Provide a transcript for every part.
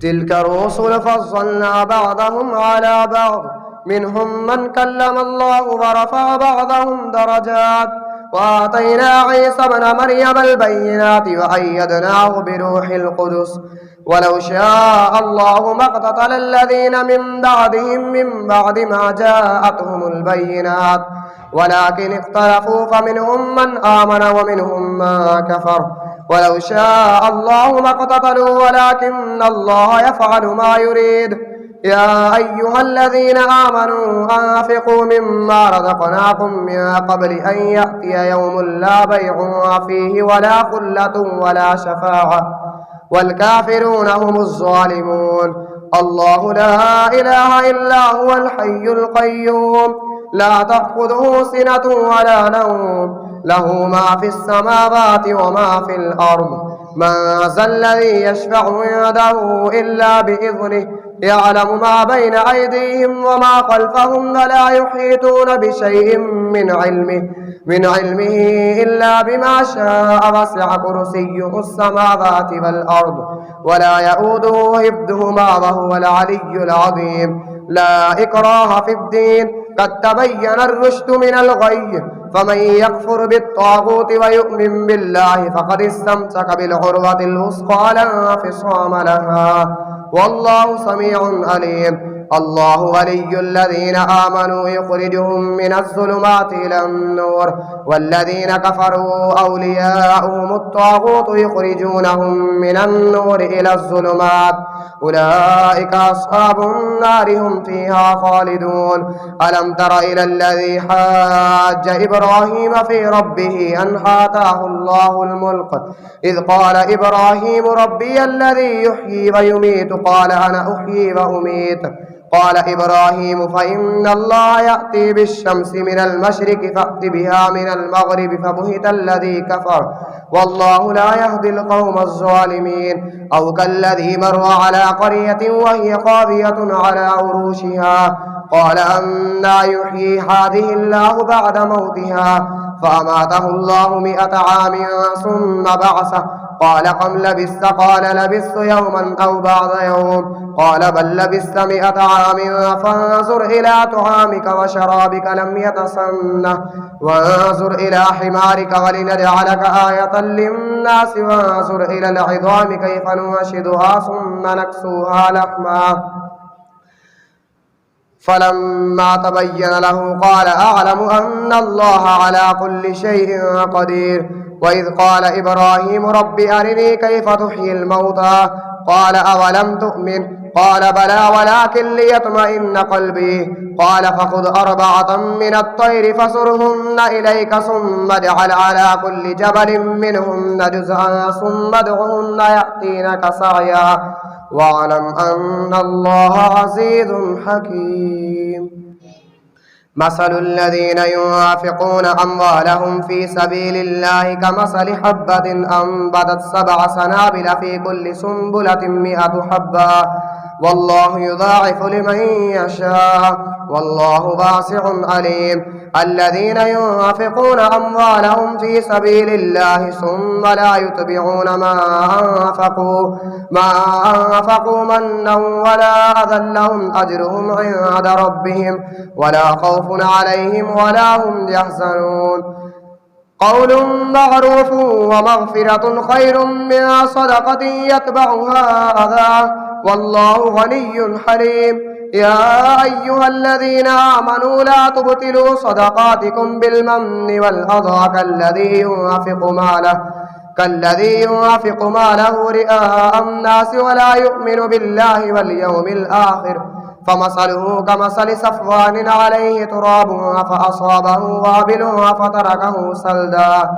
تلك الرسل فضلنا بعضهم على بعض منهم من كلم الله ورفع بعضهم درجات وآتينا عيسى ابن مريم البينات وأيدناه بروح القدس ولو شاء الله ما اقتتل الذين من بعدهم من بعد ما جاءتهم البينات ولكن اختلفوا فمنهم من آمن ومنهم من كفر ولو شاء الله ما اقتتلوا ولكن الله يفعل ما يريد يا أيها الذين آمنوا أنفقوا مما رزقناكم من قبل أن يأتي يوم لا بيع فيه ولا خلة ولا شفاعة والكافرون هم الظالمون. الله لا إله إلا هو الحي القيوم لا تأخذه سنة ولا نوم له ما في السماوات وما في الأرض من ذا الذي يشفع عنده إلا بإذنه يعلم ما بين أيديهم وما خلفهم ولا يحيطون بشيء من علمه إلا بما شاء وسع كرسيه السماوات والأرض ولا يؤوده حفظهما وهو العلي العظيم. لا إكراه في الدين قد تبين الرشد من الغي فمن يكفر بالطاغوت ويؤمن بالله فقد استمسك بالعروة الوثقى لا انفصام لها والله سميع عليم. الله ولي الذين آمنوا يخرجهم من الظلمات إلى النور والذين كفروا أولياؤهم الطاغوت يخرجونهم من النور إلى الظلمات أولئك أصحاب النار هم فيها خالدون. ألم تر إلى الذي حاج إبراهيم في ربه أن آتاه الله الملك إذ قال إبراهيم ربي الذي يحيي ويميت قال أنا أحيي وأميت قال إبراهيم فإن الله يأتي بالشمس من المشرق فأت بها من المغرب فبهت الذي كفر والله لا يهدي القوم الظالمين. أو كالذي مر على قرية وهي خاوية على عروشها قال أنى يحيي هذه الله بعد موتها فأماته الله 100 عام ثم بعثه قال كم لبثت قال لبثت يوما أو بعض يوم قال بل لبثت 100 عام فانظر إلى طعامك وشرابك لم يتسنه وانظر إلى حمارك ولنجعلك آية للناس وانظر إلى العظام كيف ننشدها ثم نكسوها لحما فلما تبين له قال أعلم أن الله على كل شيء قدير. وإذ قال إبراهيم رب أرني كيف تحيي الموتى قال أولم تؤمن قال بلى ولكن ليطمئن قلبي قال فخذ 4 من الطير فصرهن إليك ثم اجعل على كل جبل منهن جزءا ثم ادعهن يأتينك سعيا واعلم أن الله عزيز حكيم. مثل الذين ينفقون أموالهم في سبيل الله كمثل حبة أنبتت 7 سنابل في كل سنبلة 100 حبة والله يضاعف لمن يشاء والله واسع عليم. الذين ينفقون أموالهم في سبيل الله ثم لا يتبعون ما أنفقوا منا ولا أذى لهم أجرهم عند ربهم ولا خوف عليهم ولا هم يحزنون. قول معروف ومغفرة خير من صدقة يتبعها أذى والله غني حليم. يا أيها الذين آمنوا لا تبطلوا صدقاتكم بالمن والأذى كالذي ينفق ماله رئاء الناس ولا يؤمن بالله واليوم الآخر فمثله كمثل صفوان عليه تراب فأصابه وابل فتركه سلدا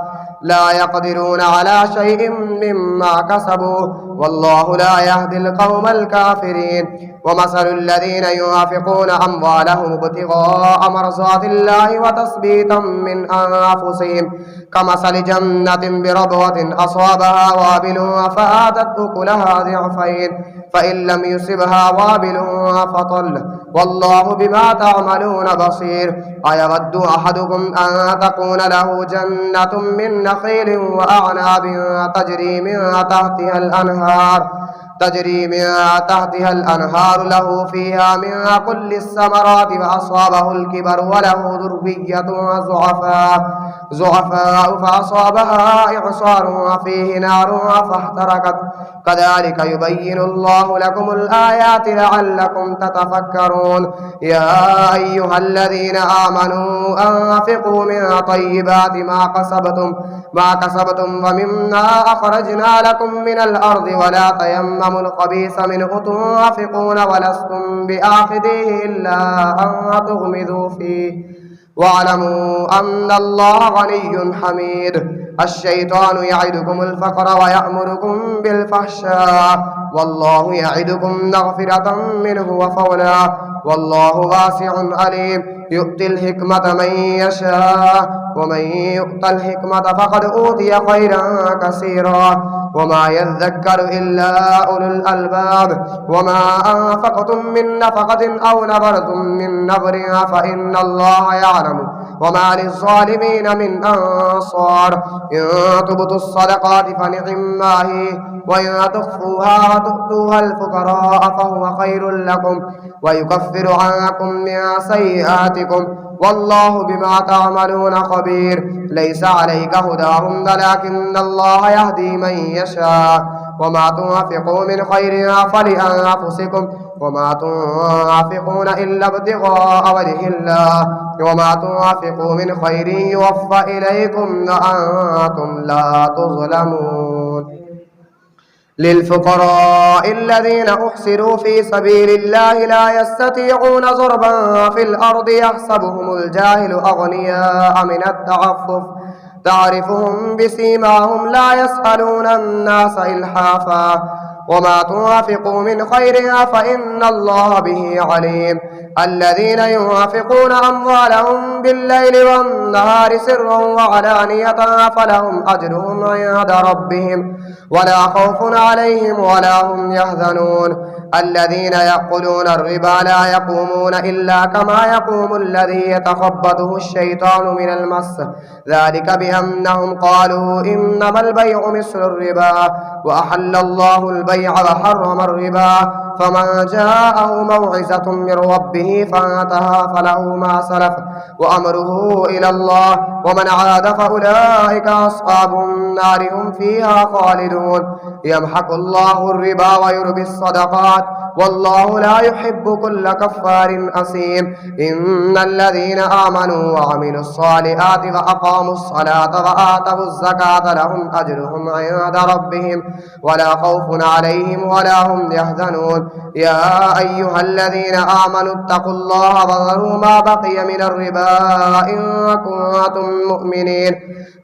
لا يقدرون على شيء مما كسبوا والله لا يهدي القوم الكافرين. ومثل الذين ينفقون أموالهم ابتغاء مرضات الله وتثبيتا من أنفسهم كمثل جنة بربوة أصابها وابل فآتت أكلها ضعفين فإن لم يصبها وابل فطل والله بما تعملون بصير. أيود أحدكم أن تكون له جنة من نخيل وأعناب تجري من تحتها الأنهار له فيها من كل الثمرات وأصابه الكبر وله ذرية ضعفاء فأصابها إعصار فيه نار فاحترقت كذلك يبين الله لكم الآيات لعلكم تتفكرون يا أيها الذين آمنوا أنفقوا من طيبات ما كسبتم ومما أخرجنا لكم من الأرض ولا تيمموا الخبيث منه تنفقون ولستم بآخذيه إلا أن تغمضوا فيه واعلموا أن الله غني حميد الشيطان يعدكم الفقر ويأمركم بالفحشاء والله يعدكم مغفرة منه وفضلا والله واسع عليم يؤتي الحكمة من يشاء ومن يؤت الحكمة فقد أوتي خيرا كثيرا وما يذكر إلا أولو الألباب وما أنفقتم من نفقة أو نذرتم من نذر فإن الله يعلم وما للظالمين من أنصار إن تبدوا الصدقات فنعما هي وإن تخفوها وتؤتوها الفقراء فهو خير لكم ويكفر عنكم من سيئاتكم والله بما تعملون خبير ليس عليك هداهم ولكن الله يهدي من يشاء وما تنفقوا من خير فلأنفسكم وما تنفقون إلا ابتغاء وجه الله وما تنفقوا من خير يوفى إليكم وأنتم لا تظلمون للفقراء الذين أحصروا في سبيل الله لا يستطيعون ضربا في الأرض يحسبهم الجاهل أغنياء من التعفف تعرفهم بسيماهم لا يسألون الناس إلحافا وما تنفقوا من خير فإن الله به عليم الذين ينفقون أموالهم بالليل والنهار سرا وعلانية فلهم أجرهم عند ربهم ولا خوف عليهم ولا هم يحزنون الذين يأكلون الربا لا يقومون إلا كما يقوم الذي يتخبطه الشيطان من المس ذلك بأنهم قالوا إنما البيع مثل الربا وأحل الله البيع وحرم الربا فمن جاءه موعظة من ربه فانتهى فله ما سلف وأمره إلى الله ومن عاد فأولئك أصحاب النار هم فيها خالدون يمحق الله الربا ويربي الصدقات والله لا يحب كل كفار أثيم إن الذين آمنوا وعملوا الصالحات وأقاموا الصلاة وآتوا الزكاة لهم أجرهم عند ربهم ولا خوف عليهم ولا هم يحزنون يا أيها الذين آمنوا اتقوا الله وذروا ما بقي من الربا إن كنتم مؤمنين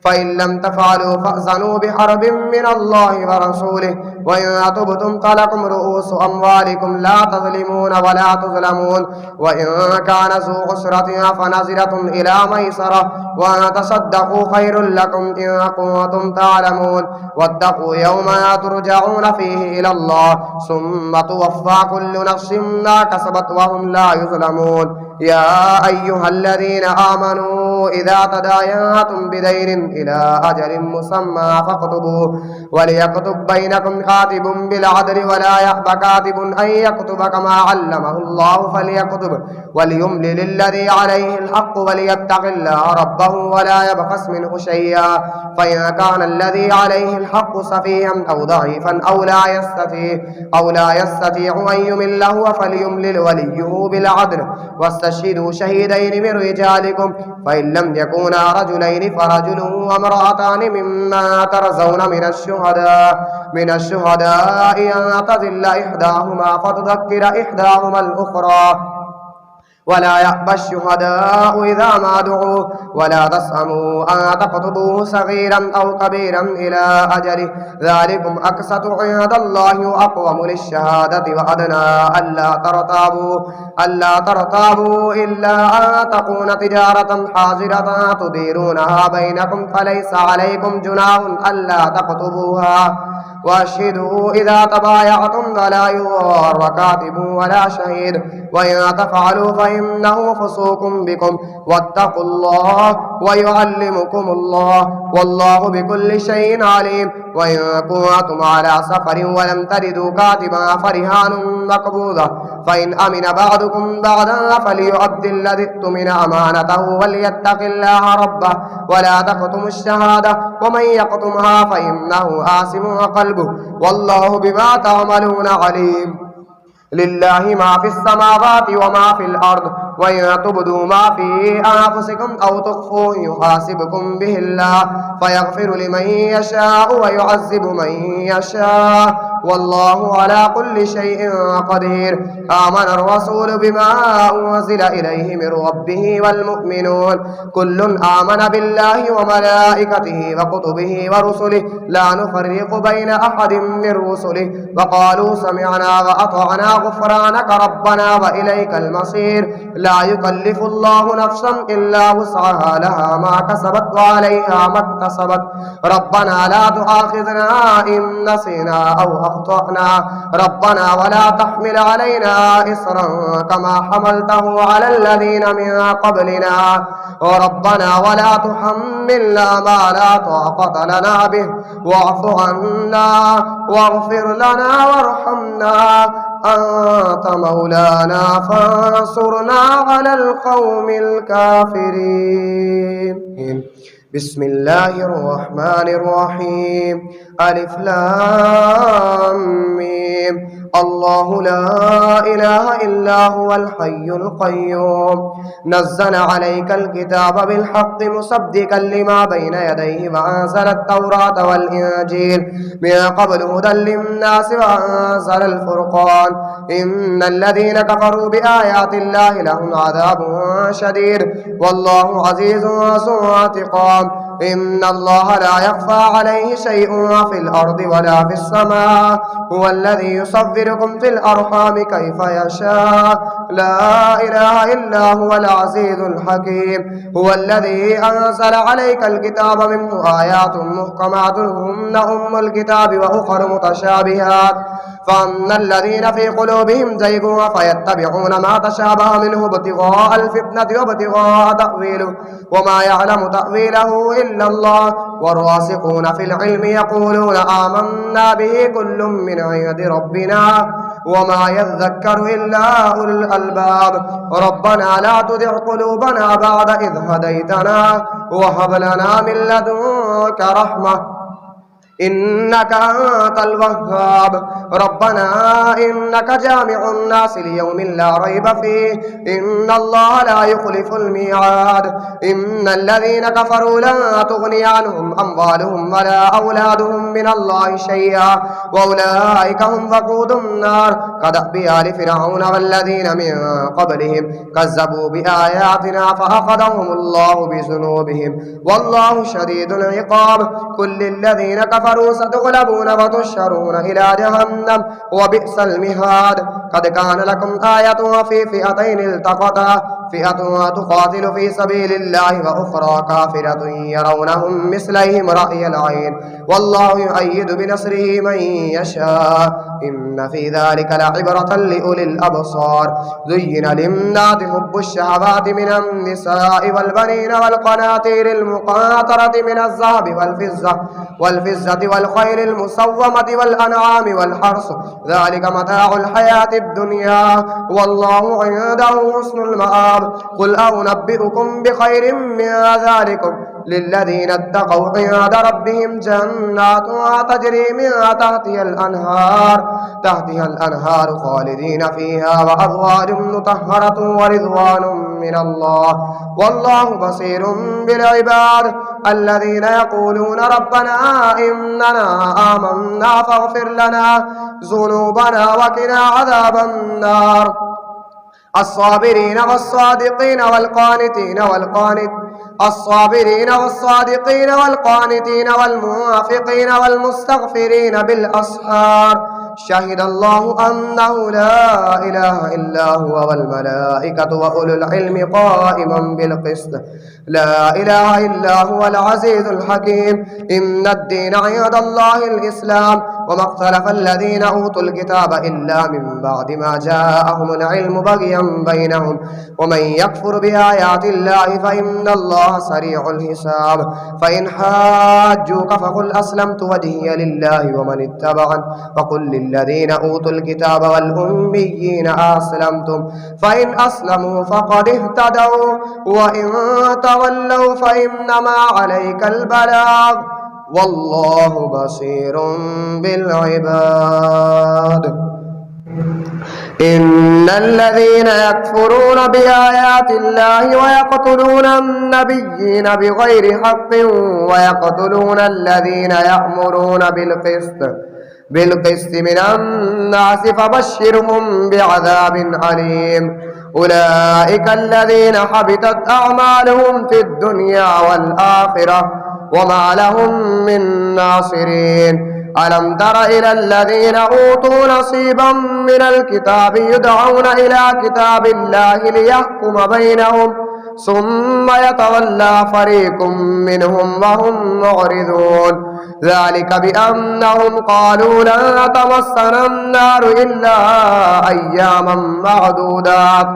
فإن لم تفعلوا فأذنوا بحرب من الله ورسوله وإن تبتم فلكم رؤوس أموالكم لا تظلمون ولا تظلمون وإن كان ذو عسرة فنظرة إلى ميسرة وأن تصدقوا خير لكم إن كنتم تعلمون واتقوا يوما ترجعون فيه إلى الله ثم توفى كل نفس ما كسبت وهم لا يظلمون يا أيها الذين آمنوا إذا تداينتم بدين إلى أجل مسمى فاكتبوه وليكتب بينكم كاتب بالعدل ولا يأبى كاتب أن يكتب كما علمه الله فليكتب وليملل الذي عليه الحق وليتق الله ربه ولا يبخس منه شيئا فإن كان الذي عليه الحق سفيها أو ضعيفا أو لا يستطيع أن يمل هو فليملل وليه بالعدل واستشهدوا شهيدين من رجالكم فإن لم يكونا رجلين فرجل وامرأتان مما ترزون من الشهداء أن تضل إحداهما فتذكر إحداهما الأخرى ولا يأبى الشهداء إذا ما دعوا ولا تسأموا أن تكتبوه صغيرا أو كبيرا إلى أجله ذلكم أقسط عند الله وأقوم للشهادة وأدنى ألا ترتابوا إلا أن تكون تجارة حاضرة تديرونها بينكم فليس عليكم جناح ألا تكتبوها وأشهدوا إذا تبايعتم ولا يضار كاتب ولا شهيد وإن تفعلوا فإنه فسوق بكم واتقوا الله ويعلمكم الله والله بكل شيء عليم. وإن كنتم على سفر ولم تجدوا كاتبا فرهان مقبوضة فإن أمن بعضكم بعضا فليؤد الذي اؤتمن أمانته وليتق الله ربه ولا تكتموا الشهادة ومن يكتمها فإنه آثم قلبه والله بما تعملون عليم. لله ما في السماوات وما في الأرض وإن تبدوا ما في أنفسكم أو تخفوه يحاسبكم به الله فيغفر لمن يشاء ويعذب من يشاء والله على كل شيء قدير. آمن الرسول بما أنزل إليه من ربه والمؤمنون كل آمن بالله وملائكته وكتبه ورسله لا نفرق بين أحد من رسله وقالوا سمعنا وأطعنا غفرانك ربنا وإليك المصير. لا يكلف الله نفسا إلا وسعها لها ما كسبت وعليها ما اكتسبت ربنا لا تؤاخذنا إن نسينا أو أخطأنا ربنا ولا تحمل علينا إصرا كما حملته على الذين من قبلنا ربنا ولا تحملنا ما لا طاقة لنا به واعف عنا واغفر لنا وارحمنا أنت مولانا فانصرنا على القوم الكافرين. بسم الله الرحمن الرحيم ألف لام ميم الله لا إله إلا هو الحي القيوم نزل عليك الكتاب بالحق مصدقا لما بين يديه وأنزل التوراة والإنجيل من قبل هدى للناس وأنزل الفرقان إن الذين كفروا بآيات الله لهم عذاب شديد والله عزيز ذو انتقام. إن الله لا يخفى عليه شيء في الأرض ولا في السماء هو الذي يصوركم في الأرحام كيف يشاء لا إله إلا هو العزيز الحكيم. هو الذي أنزل عليك الكتاب منه آيات محكمات هن أم الكتاب وأخر متشابهات فأما الذين في قلوبهم زيغ فيتبعون ما تشابه منه ابتغاء الفتنة وابتغاء تأويله وما يعلم تأويله إلا الله والراسخون في العلم يقولون آمنا به كل من عند ربنا وما يذكر إلا أولو الألباب. ربنا لا تزغ قلوبنا بعد إذ هديتنا وهب لنا من لدنك رحمة إنك أنت الوهاب. ربنا إنك جامع الناس ليوم لا ريب فيه إن الله لا يخلف الميعاد. إن الذين كفروا لا تغني عنهم أموالهم ولا أولادهم من الله شيئا وأولئك هم وقود النار كدأب آل فرعون والذين من قبلهم كذبوا بآياتنا فأخذهم الله بذنوبهم والله شديد العقاب. كل الذين كفروا ستغلبون وتحشرون إلى جهنم وبئس المهاد. قد كان لكم آية في فئتين التقتا فئة تقاتل في سبيل الله وأخرى كافرة يرونهم مثليهم رأي العين والله يؤيد بنصره من يشاء إن في ذلك لعبرة لأولي الأبصار. زين للناس حب الشهوات من النساء والبنين والقناطير المقنطرة من الذهب والفضة والخيل المسومة والأنعام والحرث ذلك متاع الحياة الدنيا والله عنده حسن المآب. قل أنبئكم بخير من ذلكم للذين اتقوا عند ربهم جنات تجري من تحتها الأنهار خالدين فيها وأزواج مطهرة ورضوان من الله والله بصير بالعباد. الذين يقولون ربنا إننا آمنا فاغفر لنا ذنوبنا وقنا عذاب النار. الصابرين والصادقين والقانتين والمنافقين والمستغفرين بالأسحار شهد الله أنه لا إله إلا هو والملائكة وأولو العلم قائما بالقسط لا إله إلا هو العزيز الحكيم إن الدين عند الله الإسلام وما اختلف الذين أوتوا الكتاب إلا من بعد ما جاءهم العلم بغيا بينهم ومن يكفر بآيات الله فإن الله سريع الحساب فإن حاجوك فقل أسلمت وجهي لله ومن اتبعني وقل للذين أوتوا الكتاب والأميين أسلمتم فإن أسلموا فقد اهتدوا وإن تولوا فإنما عليك البلاغ والله بصير بالعباد إن الذين يكفرون بآيات الله ويقتلون النبيين بغير حق ويقتلون الذين يأمرون بالقسط من الناس فبشرهم بعذاب أليم أولئك الذين حبطت أعمالهم في الدنيا والآخرة وما لهم من ناصرين ألم تر إلى الذين أوتوا نصيبا من الكتاب يدعون إلى كتاب الله ليحكم بينهم ثم يتولى فريق منهم وهم معرضون ذلك بأنهم قالوا لن تمسنا النار إلا أياما معدودات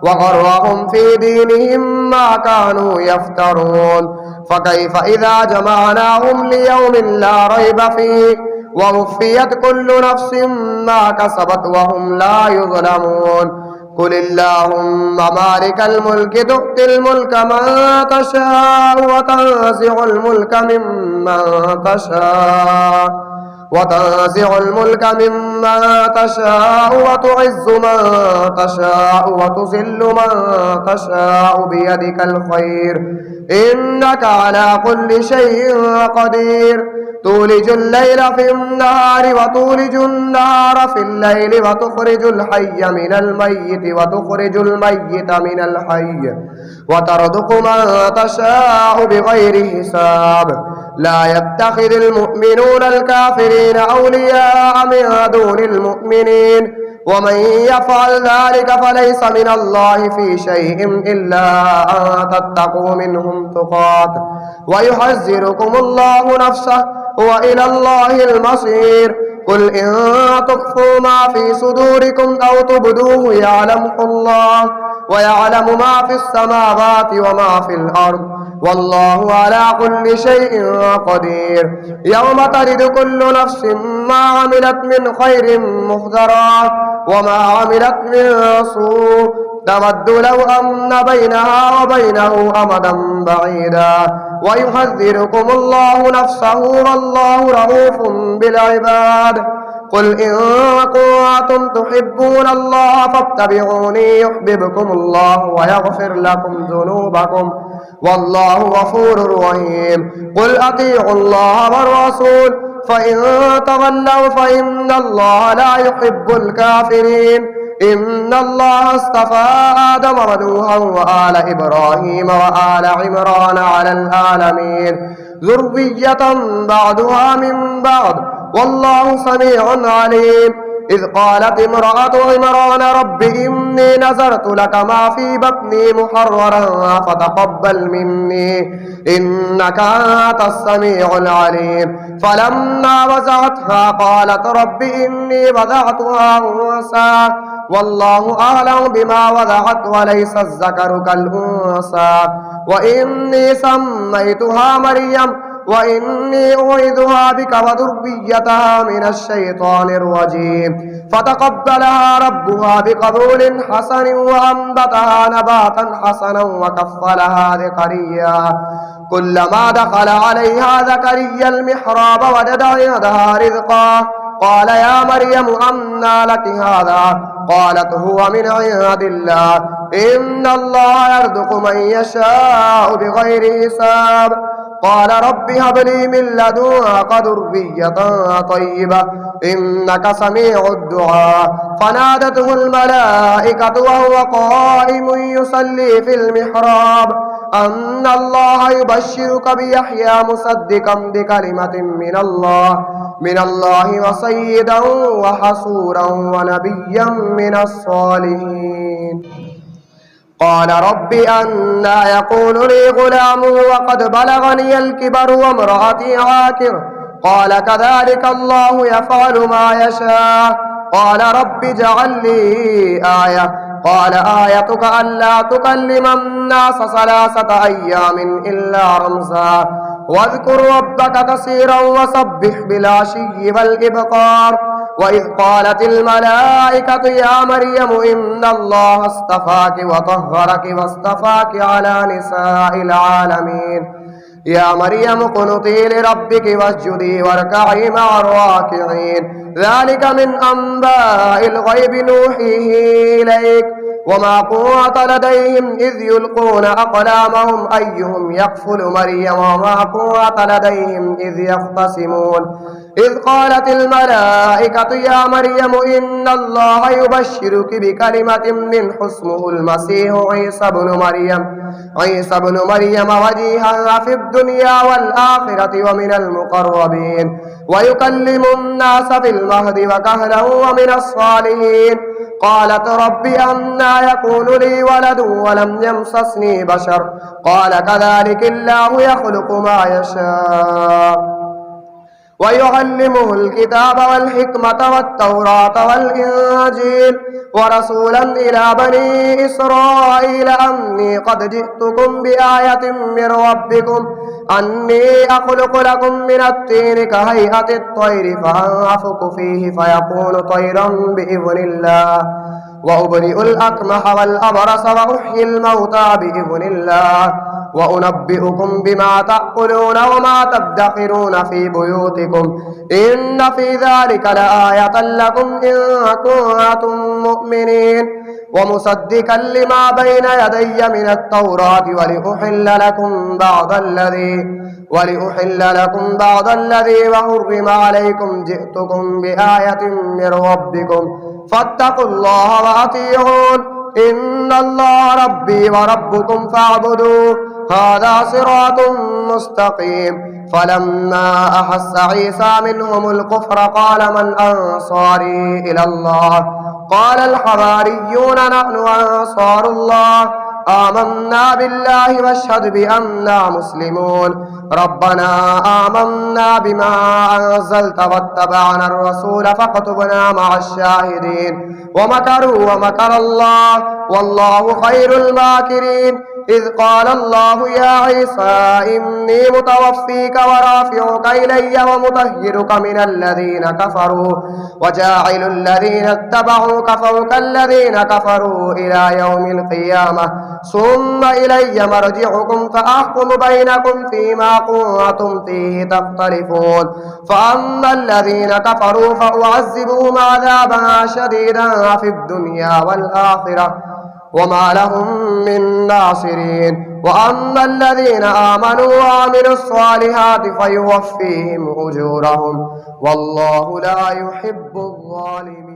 وغرهم في دينهم ما كانوا يفترون فكيف إذا جمعناهم ليوم لا ريب فيه ووفيت كل نفس ما كسبت وهم لا يظلمون قل اللهم مالك الملك تؤتي الملك من تشاء وتنزع الملك ممن تشاء وتعز من تشاء وتذل من تشاء بيدك الخير إنك على كل شيء قدير تولج الليل في النهار وتولج النهار في الليل وتخرج الحي من الميت وتخرج الميت من الحي وترزق من تشاء بغير حساب لا يتخذ المؤمنون الكافرين أولياء من دون المؤمنين ومن يفعل ذلك فليس من الله في شيء إلا أن تتقوا منهم تقات ويحذركم الله نفسه وإلى الله المصير قل إن تخفوا ما في صدوركم أو تبدوه يعلمه الله ويعلم ما في السماوات وما في الأرض والله على كل شيء قدير يوم تجد كل نفس ما عملت من خير محضرا وما عملت من سوء تود لو أن بينها وبينه أمدا بعيدا ويحذركم الله نفسه والله رؤوف بالعباد قل إن كنتم تحبون الله فاتبعوني يحببكم الله ويغفر لكم ذنوبكم والله غفور رحيم قل أطيعوا الله والرسول فإن تولوا فإن الله لا يحب الكافرين إن الله اصطفى آدم ونوحا وآل إبراهيم وآل عمران على العالمين ذرية بعضها من بعض والله سميع عليم إذ قالت امرأة عمران رب إني نذرت لك ما في بطني محررا فتقبل مني إنك أنت السميع العليم فلما وضعتها قالت رب إني وضعتها أنثى والله أعلم بما وضعت وليس الذكر كالأنثى وإني سميتها مريم وإني أعيذها بك وذريتها من الشيطان الرجيم فتقبلها ربها بقبول حسن وأنبتها نباتا حسنا وكفلها زكريا كلما دخل عليها زكريا المحراب وجد عندها رزقا قال يا مريم أنى لك هذا قالت هو من عند الله إن الله يرزق من يشاء بغير حساب قال رب هب لي من لدنك ذرية طيبة إنك سميع الدعاء فنادته الملائكة وهو قائم يصلي في المحراب أن الله يبشرك بيحيى مصدقا بكلمة من الله من الله وسيدا وحصورا ونبيا من الصالحين. قال رب أنى يكون لي غلام وقد بلغني الكبر وامرأتي عاقر قال كذلك الله يفعل ما يشاء. قال رب اجعل لي آية قال آيتك ألا تكلم الناس 3 أيام إلا رمزا واذكر ربك كثيرا وسبح بالعشي والإبكار. وإذ قالت الملائكة يا مريم إن الله اصطفاك وطهرك واصطفاك على نساء العالمين. يا مريم اقنتي لربك واسجدي واركعي مع الراكعين. ذلك من أنباء الغيب نوحيه إليك وما كنت لديهم إذ يلقون أقلامهم أيهم يكفل مريم وما كنت لديهم إذ يختصمون. إذ قالت الملائكة يا مريم إن الله يبشرك بكلمة منه اسمه المسيح عيسى بن مريم وجيها في الدنيا والآخرة ومن المقربين ويكلم الناس في المهد وكهلا ومن الصالحين. قالت رب أنى يكون لي ولد ولم يمسسني بشر قال كذلك الله يخلق ما يشاء ويعلمه الكتاب والحكمة والتوراة والإنجيل ورسولا إلى بني إسرائيل أني قد جئتكم بآية من ربكم أني أخلق لكم من الطين كهيئة الطير فأنفخ فيه فيكون طيرا بإذن الله وأبرئ الأكمح والأبرص وأحيي الموتى بإذن الله وأنبئكم بما تأكلون وما تدخرون في بيوتكم إن في ذلك لآية لكم إن كنتم مؤمنين ومصدقا لما بين يدي من التوراة ولأحل لكم بعض الذي وحرم عليكم جئتكم بآية من ربكم فاتقوا الله وأطيعون إن الله ربي وربكم فاعبدوه هذا صراط مستقيم. فلما أحس عيسى منهم الكفر قال من أنصاري إلى الله قال الحواريون نحن أنصار الله آمنا بالله واشهد بأننا مسلمون. ربنا آمنا بما أنزلت واتبعنا الرسول فاكتبنا مع الشاهدين. ومكروا ومكر الله والله خير الماكرين. إذ قال الله يا عيسى إني متوفيك ورافعك إلي ومطهرك من الذين كفروا وجاعل الذين اتبعوك فوق الذين كفروا إلى يوم القيامة ثم إلي مرجعكم فأحكم بينكم فيما كنتم فيه تختلفون. فأما الذين كفروا فأعذبهم عذابا شديدا في الدنيا والآخرة وما لهم من ناصرين. وأما الذين آمنوا وعملوا الصالحات فيوفيهم أجورهم والله لا يحب الظالمين.